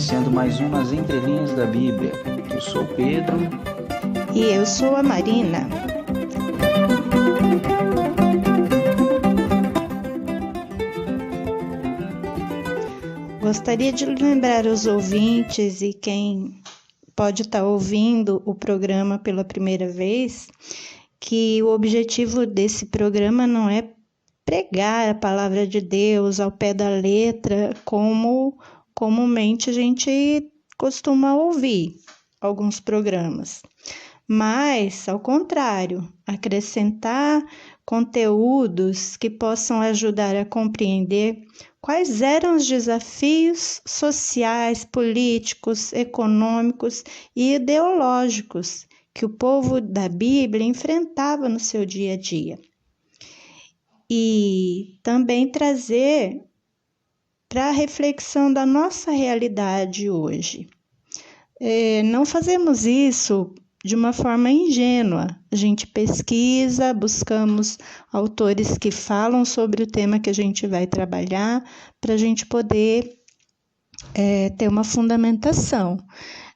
começando mais um Nas Entrelinhas da Bíblia. Eu sou o Pedro. E eu sou a Marina. Gostaria de lembrar os ouvintes e quem pode estar ouvindo o programa pela primeira vez que o objetivo desse programa não é pregar a palavra de Deus ao pé da letra, como comumente a gente costuma ouvir alguns programas. Mas, ao contrário, acrescentar conteúdos que possam ajudar a compreender quais eram os desafios sociais, políticos, econômicos e ideológicos que o povo da Bíblia enfrentava no seu dia a dia. E também trazer para a reflexão da nossa realidade hoje. Não fazemos isso de uma forma ingênua. A gente pesquisa, buscamos autores que falam sobre o tema que a gente vai trabalhar, para a gente poder ter uma fundamentação.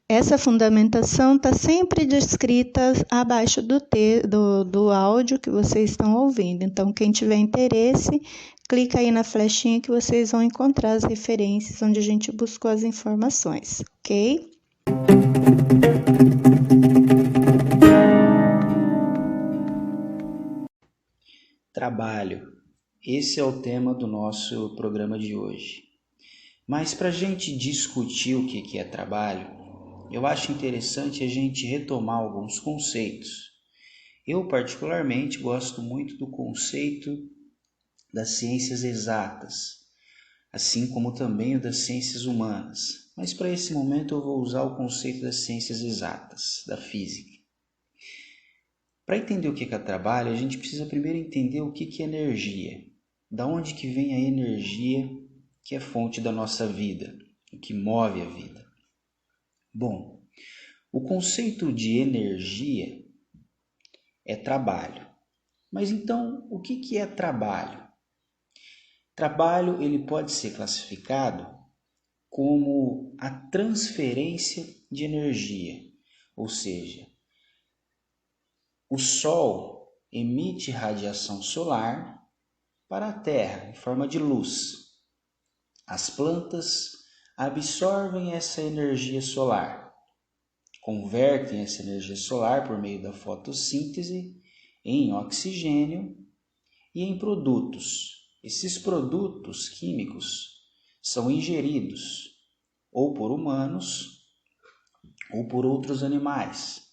Essa fundamentação está sempre descrita abaixo do áudio que vocês estão ouvindo. Então, quem tiver interesse, clica aí na flechinha que vocês vão encontrar as referências onde a gente buscou as informações, ok? Trabalho. Esse é o tema do nosso programa de hoje. Mas para a gente discutir o que é trabalho, eu acho interessante a gente retomar alguns conceitos. Eu, particularmente, gosto muito do conceito das ciências exatas, assim como também o das ciências humanas. Mas para esse momento eu vou usar o conceito das ciências exatas, da física. Para entender o que é trabalho, a gente precisa primeiro entender o que é energia. Da onde que vem a energia que é fonte da nossa vida, o que move a vida. Bom, o conceito de energia é trabalho. Mas então, o que é trabalho? Trabalho ele pode ser classificado como a transferência de energia, ou seja, o Sol emite radiação solar para a Terra em forma de luz. As plantas absorvem essa energia solar, convertem essa energia solar por meio da fotossíntese em oxigênio e em produtos. Esses produtos químicos são ingeridos ou por humanos ou por outros animais.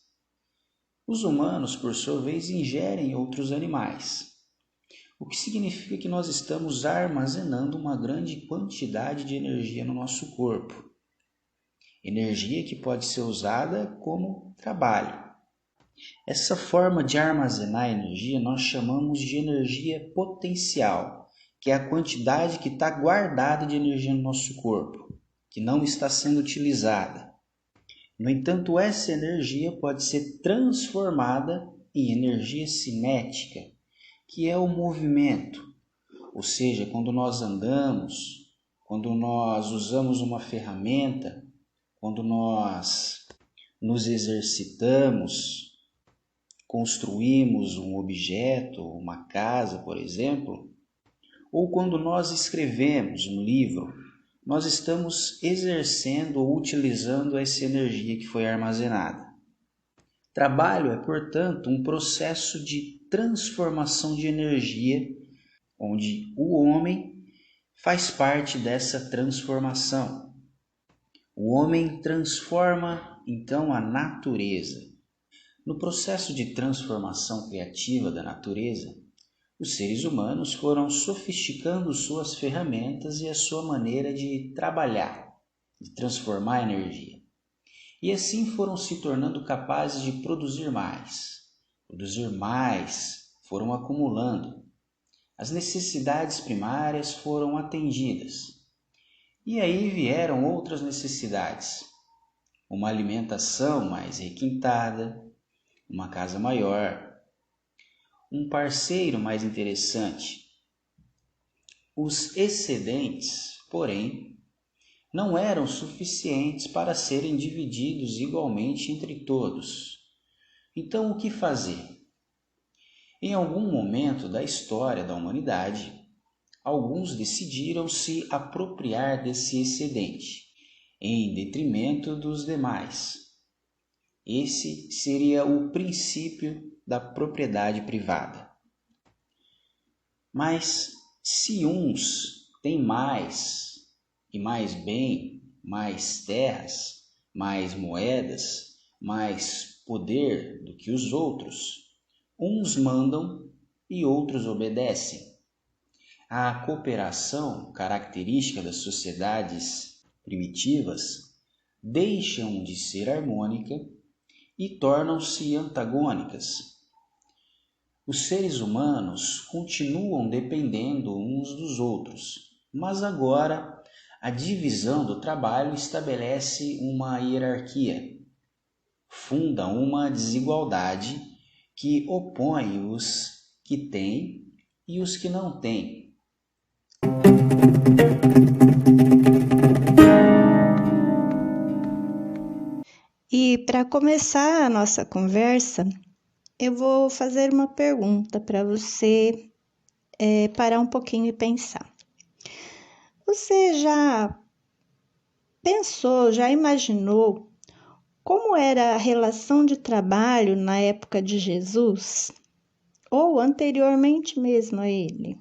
Os humanos, por sua vez, ingerem outros animais, o que significa que nós estamos armazenando uma grande quantidade de energia no nosso corpo. Energia que pode ser usada como trabalho. Essa forma de armazenar energia nós chamamos de energia potencial, que é a quantidade que está guardada de energia no nosso corpo, que não está sendo utilizada. No entanto, essa energia pode ser transformada em energia cinética, que é o movimento, ou seja, quando nós andamos, quando nós usamos uma ferramenta, quando nós nos exercitamos, construímos um objeto, uma casa, por exemplo, ou quando nós escrevemos um livro, nós estamos exercendo ou utilizando essa energia que foi armazenada. Trabalho é, portanto, um processo de transformação de energia, onde o homem faz parte dessa transformação. O homem transforma, então, a natureza. No processo de transformação criativa da natureza, os seres humanos foram sofisticando suas ferramentas e a sua maneira de trabalhar, de transformar a energia. E assim foram se tornando capazes de produzir mais. Produzir mais, foram acumulando. As necessidades primárias foram atendidas. E aí vieram outras necessidades. Uma alimentação mais requintada, uma casa maior, um parceiro mais interessante. Os excedentes, porém, não eram suficientes para serem divididos igualmente entre todos. Então, o que fazer? Em algum momento da história da humanidade, alguns decidiram se apropriar desse excedente, em detrimento dos demais. Esse seria o princípio da propriedade privada. Mas se uns têm mais e mais bem, mais terras, mais moedas, mais poder do que os outros, uns mandam e outros obedecem. A cooperação, característica das sociedades primitivas, deixam de ser harmônica e tornam-se antagônicas. Os seres humanos continuam dependendo uns dos outros, mas agora a divisão do trabalho estabelece uma hierarquia, funda uma desigualdade que opõe os que têm e os que não têm. E para começar a nossa conversa, eu vou fazer uma pergunta para você parar um pouquinho e pensar. Você já pensou, já imaginou como era a relação de trabalho na época de Jesus? Ou anteriormente mesmo a ele?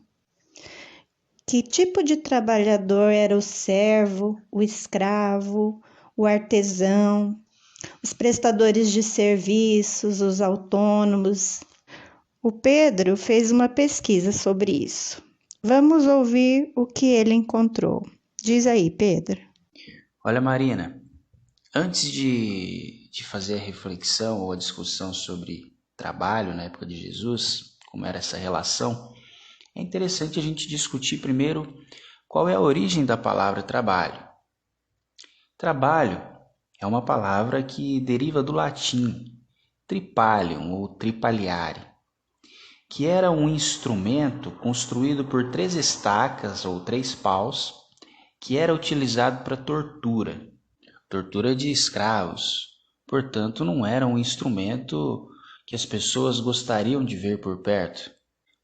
Que tipo de trabalhador era o servo, o escravo, o artesão, os prestadores de serviços, os autônomos? O Pedro fez uma pesquisa sobre isso. Vamos ouvir o que ele encontrou. Diz aí, Pedro. Olha, Marina, antes de fazer a reflexão ou a discussão sobre trabalho na época de Jesus, como era essa relação, é interessante a gente discutir primeiro qual é a origem da palavra trabalho. Trabalho é uma palavra que deriva do latim tripalium ou tripaliare, que era um instrumento construído por 3 estacas ou 3 paus, que era utilizado para tortura de escravos. Portanto, não era um instrumento que as pessoas gostariam de ver por perto,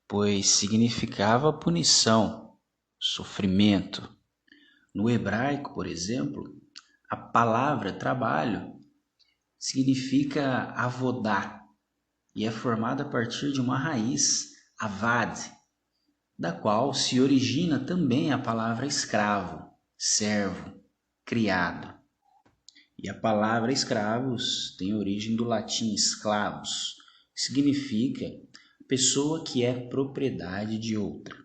pois significava punição, sofrimento. No hebraico, por exemplo, a palavra trabalho significa avodá e é formada a partir de uma raiz, avad, da qual se origina também a palavra escravo, servo, criado. E a palavra escravos tem origem do latim esclavos, que significa pessoa que é propriedade de outra.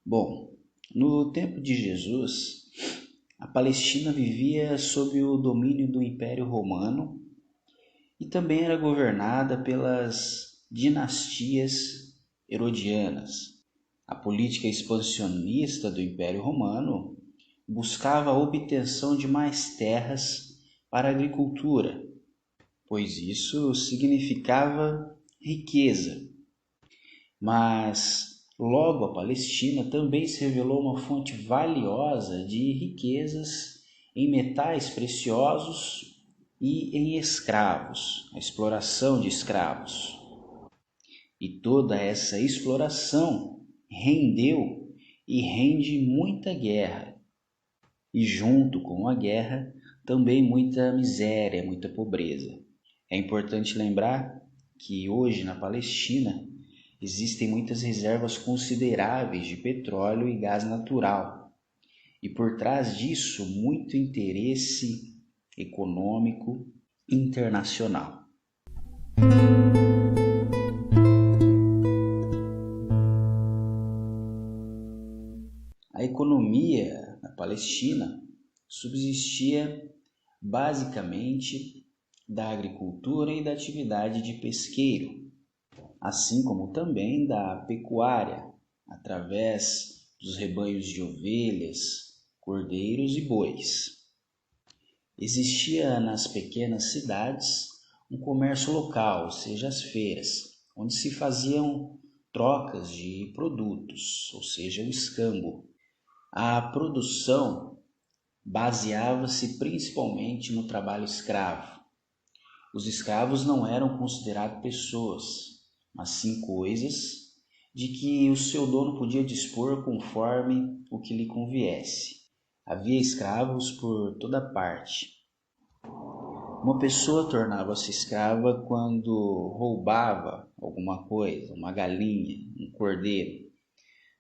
Bom, no tempo de Jesus, a Palestina vivia sob o domínio do Império Romano e também era governada pelas dinastias herodianas. A política expansionista do Império Romano buscava a obtenção de mais terras para a agricultura, pois isso significava riqueza. Mas logo a Palestina também se revelou uma fonte valiosa de riquezas em metais preciosos e em escravos, a exploração de escravos. E toda essa exploração rendeu e rende muita guerra. E junto com a guerra, também muita miséria, muita pobreza. É importante lembrar que hoje na Palestina existem muitas reservas consideráveis de petróleo e gás natural. E por trás disso, muito interesse econômico internacional. A economia na Palestina subsistia basicamente da agricultura e da atividade de pesqueiro, assim como também da pecuária, através dos rebanhos de ovelhas, cordeiros e bois. Existia nas pequenas cidades um comércio local, ou seja, as feiras, onde se faziam trocas de produtos, ou seja, o escambo. A produção baseava-se principalmente no trabalho escravo. Os escravos não eram considerados pessoas, mas sim coisas de que o seu dono podia dispor conforme o que lhe conviesse. Havia escravos por toda parte. Uma pessoa tornava-se escrava quando roubava alguma coisa, uma galinha, um cordeiro,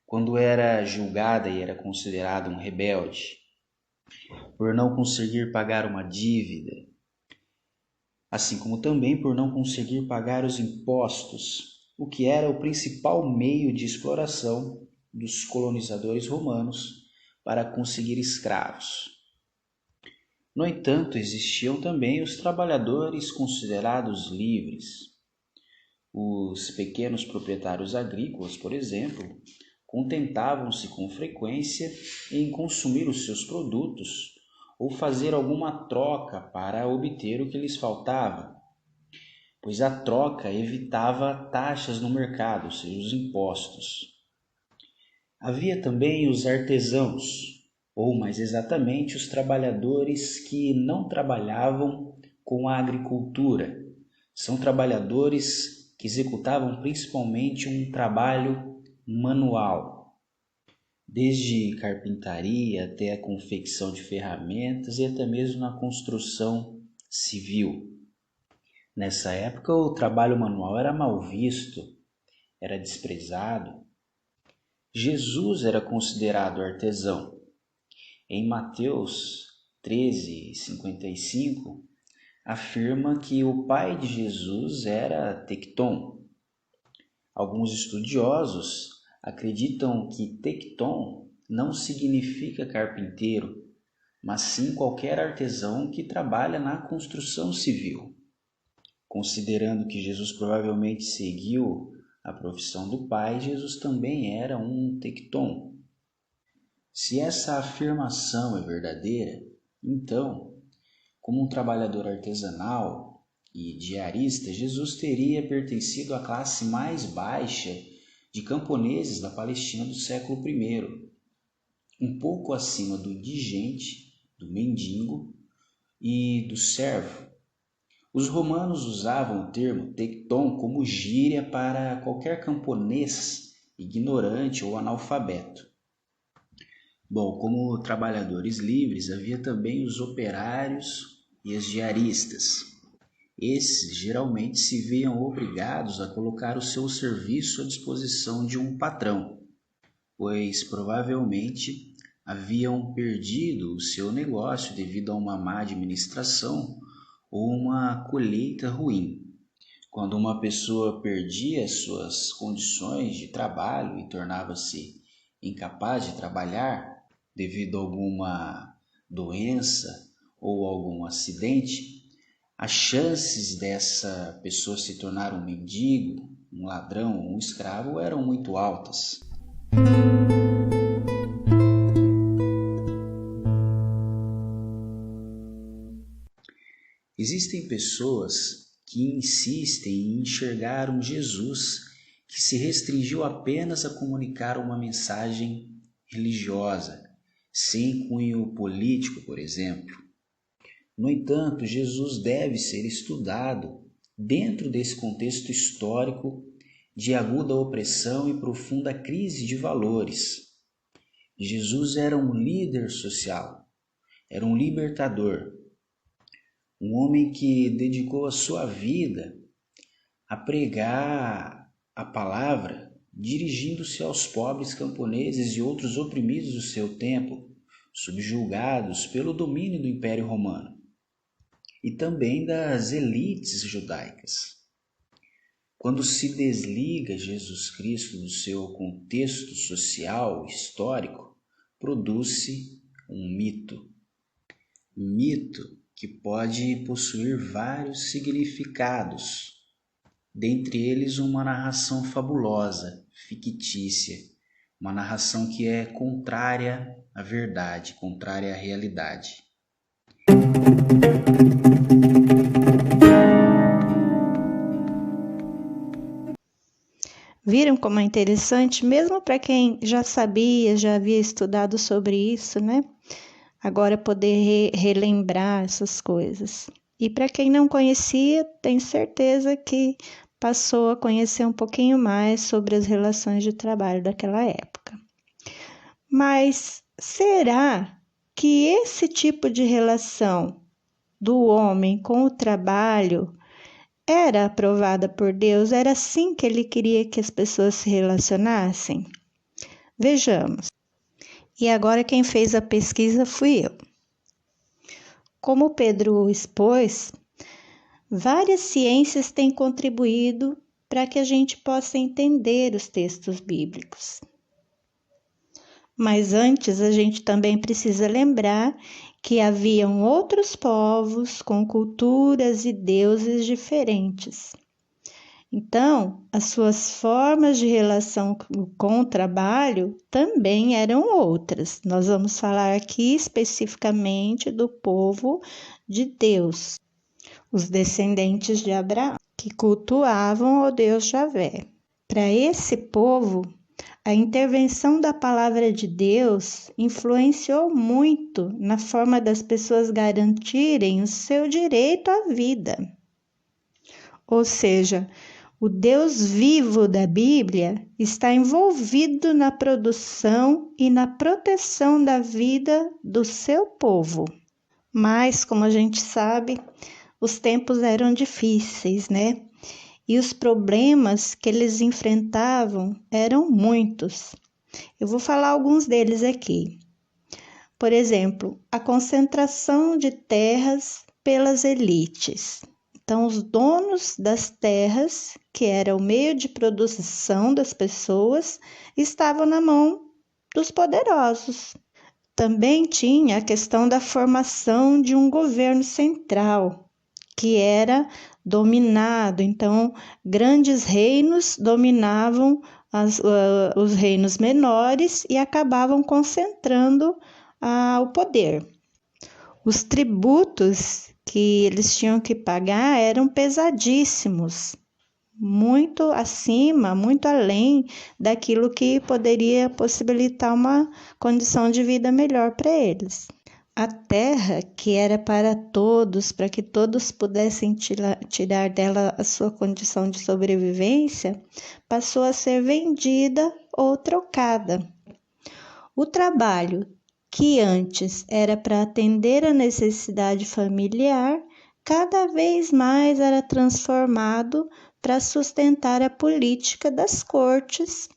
quando era julgada e era considerada um rebelde, por não conseguir pagar uma dívida, assim como também por não conseguir pagar os impostos, o que era o principal meio de exploração dos colonizadores romanos para conseguir escravos. No entanto, existiam também os trabalhadores considerados livres. Os pequenos proprietários agrícolas, por exemplo, contentavam-se com frequência em consumir os seus produtos ou fazer alguma troca para obter o que lhes faltava, pois a troca evitava taxas no mercado, ou seja, os impostos. Havia também os artesãos, ou mais exatamente os trabalhadores que não trabalhavam com a agricultura. São trabalhadores que executavam principalmente um trabalho manual, desde carpintaria até a confecção de ferramentas e até mesmo na construção civil. Nessa época, o trabalho manual era mal visto, era desprezado. Jesus era considerado artesão. Em Mateus 13:55, afirma que o pai de Jesus era Tecton. Alguns estudiosos acreditam que Tecton não significa carpinteiro, mas sim qualquer artesão que trabalha na construção civil. Considerando que Jesus provavelmente seguiu a profissão do pai, Jesus também era um Tecton. Se essa afirmação é verdadeira, então, como um trabalhador artesanal e diarista, Jesus teria pertencido à classe mais baixa de camponeses da Palestina do século I, um pouco acima do indigente, do mendigo e do servo. Os romanos usavam o termo tecton como gíria para qualquer camponês ignorante ou analfabeto. Bom, como trabalhadores livres, havia também os operários e as diaristas. Esses geralmente se viam obrigados a colocar o seu serviço à disposição de um patrão, pois provavelmente haviam perdido o seu negócio devido a uma má administração ou uma colheita ruim. Quando uma pessoa perdia suas condições de trabalho e tornava-se incapaz de trabalhar devido a alguma doença ou algum acidente, as chances dessa pessoa se tornar um mendigo, um ladrão ou um escravo eram muito altas. Existem pessoas que insistem em enxergar um Jesus que se restringiu apenas a comunicar uma mensagem religiosa, sem cunho político, por exemplo. No entanto, Jesus deve ser estudado dentro desse contexto histórico de aguda opressão e profunda crise de valores. Jesus era um líder social, era um libertador, um homem que dedicou a sua vida a pregar a palavra, dirigindo-se aos pobres camponeses e outros oprimidos do seu tempo, subjugados pelo domínio do Império Romano, e também das elites judaicas. Quando se desliga Jesus Cristo do seu contexto social, histórico, produz-se um mito. Mito que pode possuir vários significados, dentre eles uma narração fabulosa, fictícia, uma narração que é contrária à verdade, contrária à realidade. Viram como é interessante, mesmo para quem já sabia, já havia estudado sobre isso, né? Agora poder relembrar essas coisas. E para quem não conhecia, tenho certeza que passou a conhecer um pouquinho mais sobre as relações de trabalho daquela época. Mas será que esse tipo de relação do homem com o trabalho era aprovada por Deus? Era assim que ele queria que as pessoas se relacionassem? Vejamos. E agora quem fez a pesquisa fui eu. Como Pedro expôs, várias ciências têm contribuído para que a gente possa entender os textos bíblicos. Mas antes a gente também precisa lembrar que haviam outros povos com culturas e deuses diferentes. Então, as suas formas de relação com o trabalho também eram outras. Nós vamos falar aqui especificamente do povo de Deus, os descendentes de Abraão, que cultuavam o Deus Javé. Para esse povo, a intervenção da palavra de Deus influenciou muito na forma das pessoas garantirem o seu direito à vida. Ou seja, o Deus vivo da Bíblia está envolvido na produção e na proteção da vida do seu povo. Mas, como a gente sabe, os tempos eram difíceis, né? E os problemas que eles enfrentavam eram muitos. Eu vou falar alguns deles aqui. Por exemplo, a concentração de terras pelas elites. Então, os donos das terras, que era o meio de produção das pessoas, estavam na mão dos poderosos. Também tinha a questão da formação de um governo central, que era dominado. Então, grandes reinos dominavam os reinos menores e acabavam concentrando o poder. Os tributos que eles tinham que pagar eram pesadíssimos, muito acima, muito além daquilo que poderia possibilitar uma condição de vida melhor para eles. A terra, que era para todos, para que todos pudessem tirar dela a sua condição de sobrevivência, passou a ser vendida ou trocada. O trabalho, que antes era para atender a necessidade familiar, cada vez mais era transformado para sustentar a política das cortes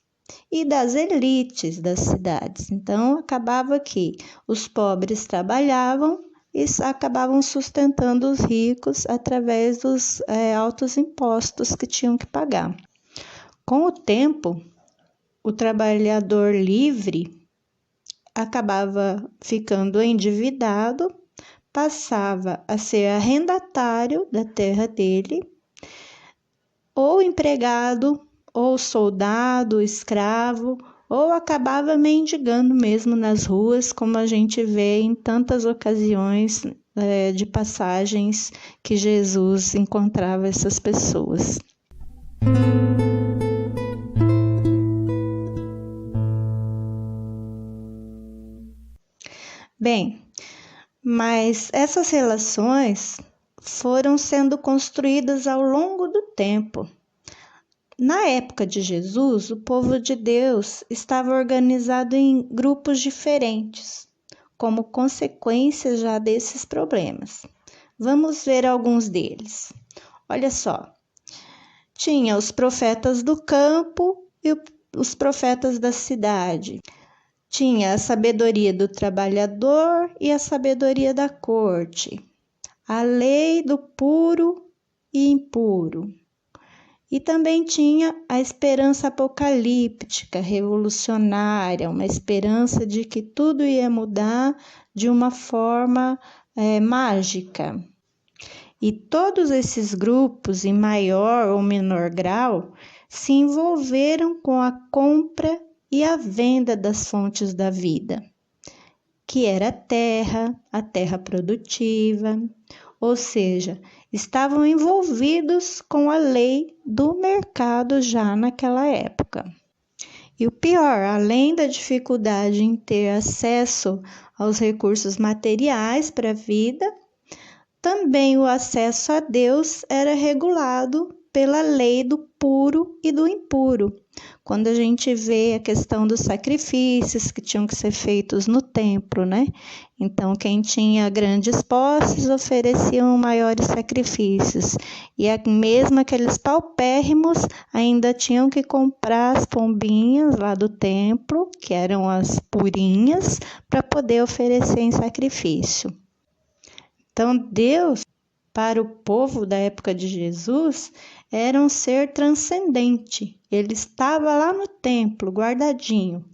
e das elites das cidades. Então, acabava que os pobres trabalhavam e acabavam sustentando os ricos através dos altos impostos que tinham que pagar. Com o tempo, o trabalhador livre acabava ficando endividado, passava a ser arrendatário da terra dele, ou empregado, ou soldado, escravo, ou acabava mendigando mesmo nas ruas, como a gente vê em tantas ocasiões de passagens que Jesus encontrava essas pessoas. Bem, mas essas relações foram sendo construídas ao longo do tempo. Na época de Jesus, o povo de Deus estava organizado em grupos diferentes, como consequência já desses problemas. Vamos ver alguns deles. Olha só, tinha os profetas do campo e os profetas da cidade. Tinha a sabedoria do trabalhador e a sabedoria da corte, a lei do puro e impuro. E também tinha a esperança apocalíptica, revolucionária, uma esperança de que tudo ia mudar de uma forma mágica. E todos esses grupos, em maior ou menor grau, se envolveram com a compra e a venda das fontes da vida, que era a terra produtiva, ou seja, estavam envolvidos com a lei do mercado já naquela época. E o pior, além da dificuldade em ter acesso aos recursos materiais para a vida, também o acesso a Deus era regulado pela lei do puro e do impuro. Quando a gente vê a questão dos sacrifícios que tinham que ser feitos no templo, né? Então, quem tinha grandes posses ofereciam maiores sacrifícios. E mesmo aqueles paupérrimos ainda tinham que comprar as pombinhas lá do templo, que eram as purinhas, para poder oferecer em sacrifício. Então, Deus, para o povo da época de Jesus, era um ser transcendente. Ele estava lá no templo, guardadinho.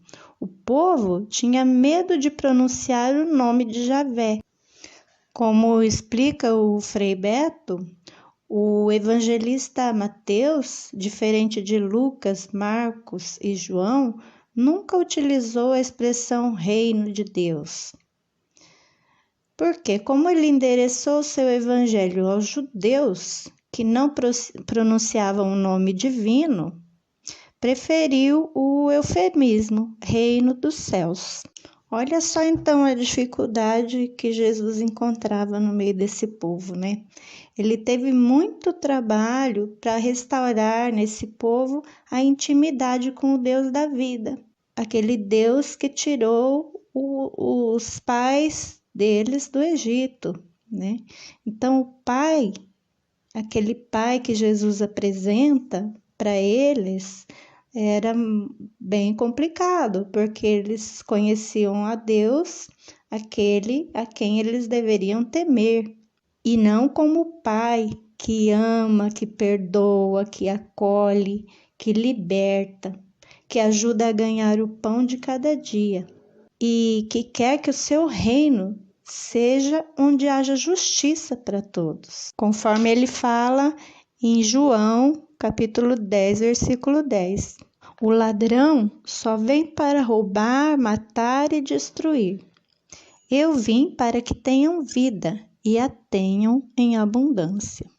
O povo tinha medo de pronunciar o nome de Javé. Como explica o Frei Beto, o evangelista Mateus, diferente de Lucas, Marcos e João, nunca utilizou a expressão reino de Deus. Porque, como ele endereçou seu evangelho aos judeus, que não pronunciavam o nome divino, preferiu o eufemismo, reino dos céus. Olha só então a dificuldade que Jesus encontrava no meio desse povo, né? Ele teve muito trabalho para restaurar nesse povo a intimidade com o Deus da vida, aquele Deus que tirou os pais deles do Egito, né? Então o pai, aquele pai que Jesus apresenta para eles, era bem complicado, porque eles conheciam a Deus, aquele a quem eles deveriam temer, e não como pai que ama, que perdoa, que acolhe, que liberta, que ajuda a ganhar o pão de cada dia e que quer que o seu reino seja onde haja justiça para todos, conforme ele fala em João, capítulo 10, versículo 10. O ladrão só vem para roubar, matar e destruir. Eu vim para que tenham vida e a tenham em abundância.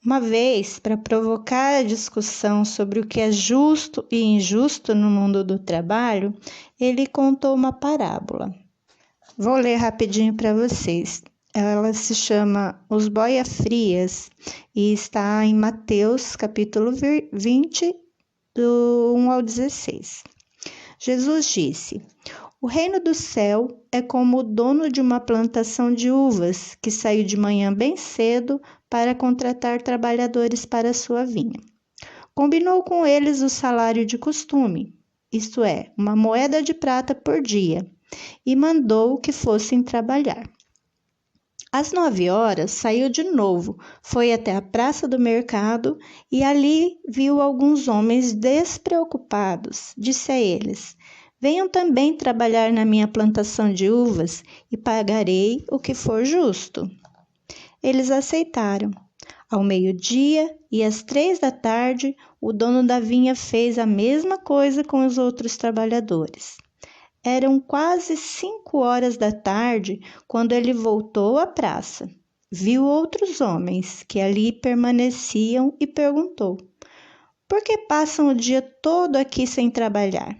Uma vez, para provocar a discussão sobre o que é justo e injusto no mundo do trabalho, ele contou uma parábola. Vou ler rapidinho para vocês. Ela se chama Os Boia Frias e está em Mateus, capítulo 20, do 1 ao 16. Jesus disse: O reino do céu é como o dono de uma plantação de uvas que saiu de manhã bem cedo para contratar trabalhadores para sua vinha. Combinou com eles o salário de costume, isto é, 1 moeda de prata por dia, e mandou que fossem trabalhar. Às 9 horas, saiu de novo, foi até a praça do mercado e ali viu alguns homens despreocupados. Disse a eles: Venham também trabalhar na minha plantação de uvas e pagarei o que for justo. Eles aceitaram. Ao meio-dia e às 3 da tarde, o dono da vinha fez a mesma coisa com os outros trabalhadores. Eram quase 5 horas da tarde quando ele voltou à praça. Viu outros homens que ali permaneciam e perguntou: Por que passam o dia todo aqui sem trabalhar?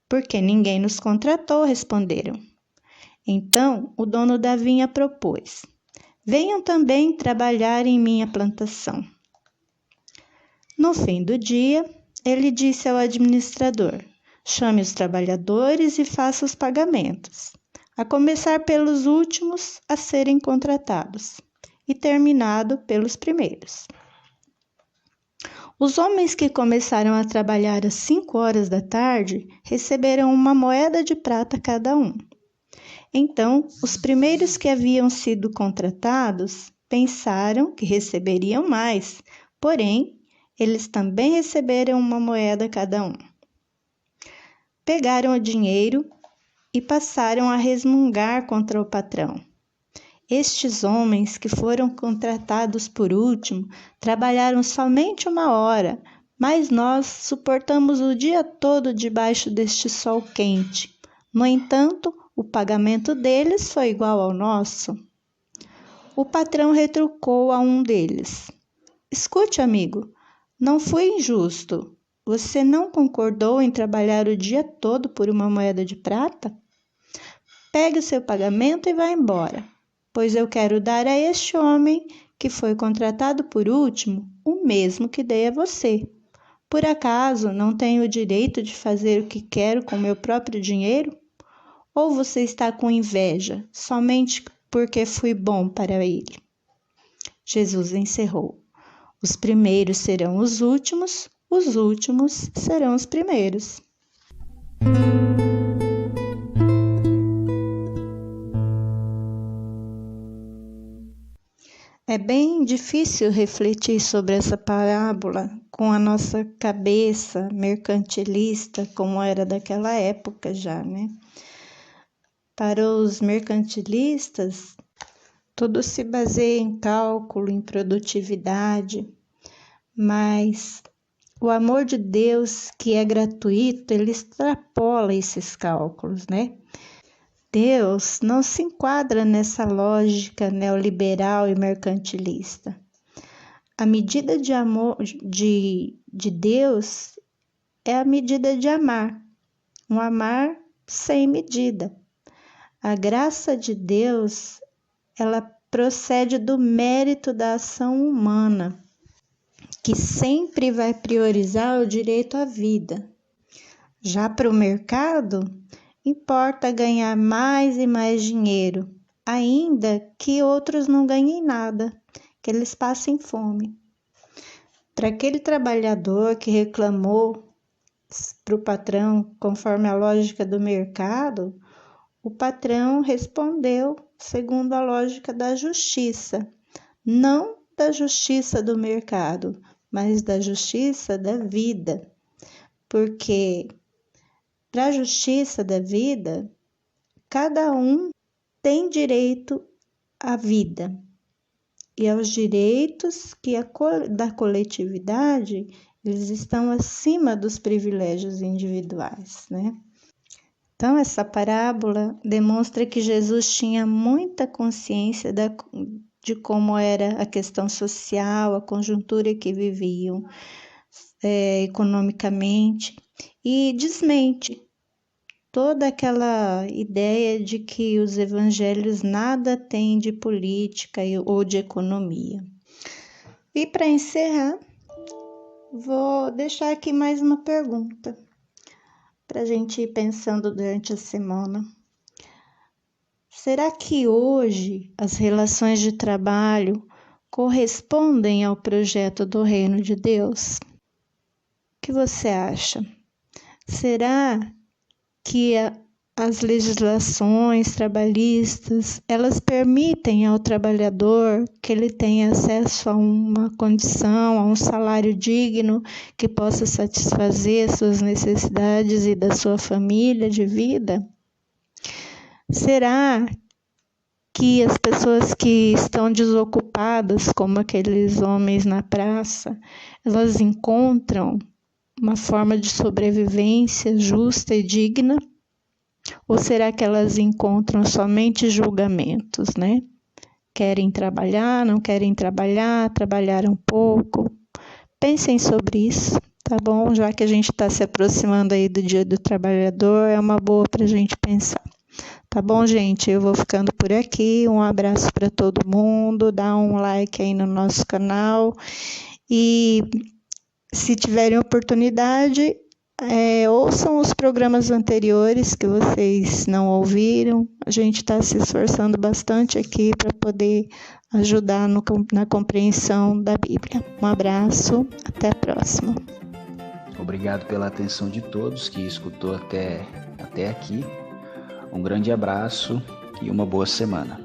Porque ninguém nos contratou, responderam. Então o dono da vinha propôs: Venham também trabalhar em minha plantação. No fim do dia, ele disse ao administrador: Chame os trabalhadores e faça os pagamentos, a começar pelos últimos a serem contratados e terminado pelos primeiros. Os homens que começaram a trabalhar às 5 horas da tarde receberam 1 moeda de prata cada um. Então, os primeiros que haviam sido contratados pensaram que receberiam mais, porém, eles também receberam 1 moeda cada um. Pegaram o dinheiro e passaram a resmungar contra o patrão. Estes homens que foram contratados por último trabalharam somente 1 hora, mas nós suportamos o dia todo debaixo deste sol quente. No entanto, o pagamento deles foi igual ao nosso. O patrão retrucou a um deles: Escute, amigo, não fui injusto. Você não concordou em trabalhar o dia todo por uma moeda de prata? Pegue o seu pagamento e vá embora, pois eu quero dar a este homem que foi contratado por último o mesmo que dei a você. Por acaso não tenho o direito de fazer o que quero com meu próprio dinheiro? Ou você está com inveja somente porque fui bom para ele? Jesus encerrou: Os primeiros serão os últimos serão os primeiros. É bem difícil refletir sobre essa parábola com a nossa cabeça mercantilista, como era daquela época já, né? Para os mercantilistas, tudo se baseia em cálculo, em produtividade, mas o amor de Deus, que é gratuito, ele extrapola esses cálculos, né? Deus não se enquadra nessa lógica neoliberal e mercantilista. A medida de amor de Deus é a medida de amar, um amar sem medida. A graça de Deus, ela procede do mérito da ação humana, que sempre vai priorizar o direito à vida. Já para o mercado, importa ganhar mais e mais dinheiro, ainda que outros não ganhem nada, que eles passem fome. Para aquele trabalhador que reclamou para o patrão conforme a lógica do mercado, o patrão respondeu segundo a lógica da justiça, não da justiça do mercado, mas da justiça da vida, porque para a justiça da vida, cada um tem direito à vida e aos direitos da coletividade, eles estão acima dos privilégios individuais, né? Então, essa parábola demonstra que Jesus tinha muita consciência de como era a questão social, a conjuntura que viviam economicamente, e desmente toda aquela ideia de que os evangelhos nada têm de política ou de economia. E para encerrar, vou deixar aqui mais uma pergunta para a gente ir pensando durante a semana. Será que hoje as relações de trabalho correspondem ao projeto do Reino de Deus? O que você acha? Será que as legislações trabalhistas, elas permitem ao trabalhador que ele tenha acesso a uma condição, a um salário digno que possa satisfazer suas necessidades e da sua família de vida? Será que as pessoas que estão desocupadas, como aqueles homens na praça, elas encontram uma forma de sobrevivência justa e digna? Ou será que elas encontram somente julgamentos, né? Querem trabalhar, não querem trabalhar, trabalharam pouco? Pensem sobre isso, tá bom? Já que a gente está se aproximando aí do Dia do Trabalhador, é uma boa para a gente pensar. Tá bom, gente? Eu vou ficando por aqui. Um abraço para todo mundo. Dá um like aí no nosso canal. E se tiverem oportunidade, ouçam os programas anteriores que vocês não ouviram. A gente está se esforçando bastante aqui para poder ajudar na compreensão da Bíblia. Um abraço, até a próxima. Obrigado pela atenção de todos que escutou até aqui. Um grande abraço e uma boa semana.